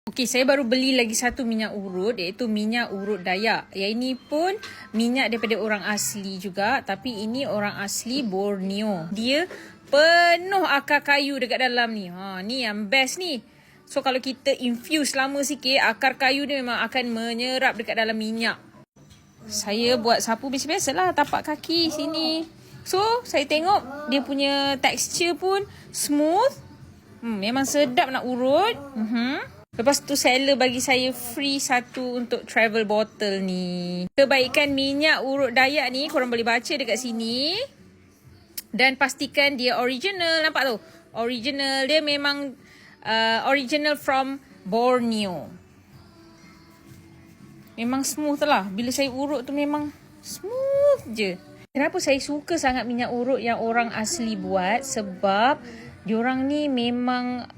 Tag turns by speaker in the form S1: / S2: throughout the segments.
S1: Okey, saya baru beli lagi satu minyak urut, iaitu minyak urut Dayak. Yang ini pun minyak daripada orang asli juga, tapi ini orang asli Borneo. Dia penuh akar kayu dekat dalam ni. Ni yang best ni. So kalau kita infuse lama sikit, akar kayu ni memang akan menyerap dekat dalam minyak. Saya buat sapu biasa-biasalah, tapak kaki sini. So saya tengok dia punya tekstur pun smooth. Memang sedap nak urut. Lepas tu seller bagi saya free satu untuk travel bottle ni. Kebaikan minyak urut Dayak ni korang boleh baca dekat sini. Dan pastikan dia original. Nampak tu? Original. Dia memang original from Borneo. Memang smooth lah. Bila saya urut tu memang smooth je. Kenapa saya suka sangat minyak urut yang orang asli buat? Sebab diorang ni memang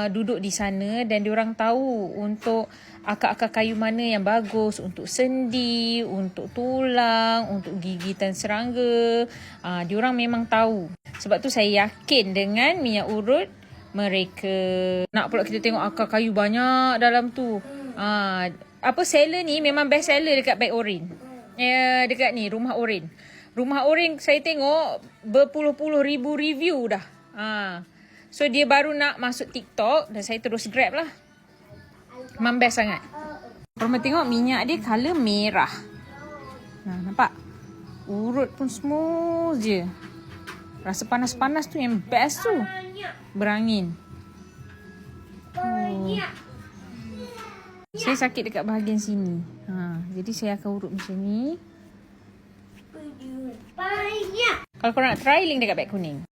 S1: duduk di sana dan diorang tahu untuk akar-akar kayu mana yang bagus untuk sendi, untuk tulang, untuk gigitan serangga. Diorang memang tahu. Sebab tu saya yakin dengan minyak urut mereka. Nak pula kita tengok akar kayu banyak dalam tu. Seller ni memang best seller dekat Beg Oren. Dekat ni, Rumah Oren. Rumah Oren saya tengok berpuluh-puluh ribu review dah. So dia baru nak masuk TikTok dan saya terus grab lah. Memang best sangat. Korang tengok minyak dia colour merah. Nampak? Urut pun smooth je. Rasa panas-panas tu yang best tu. Berangin. Saya sakit dekat bahagian sini. Jadi saya akan urut macam ni. Kalau korang nak try, link dekat beg kuning.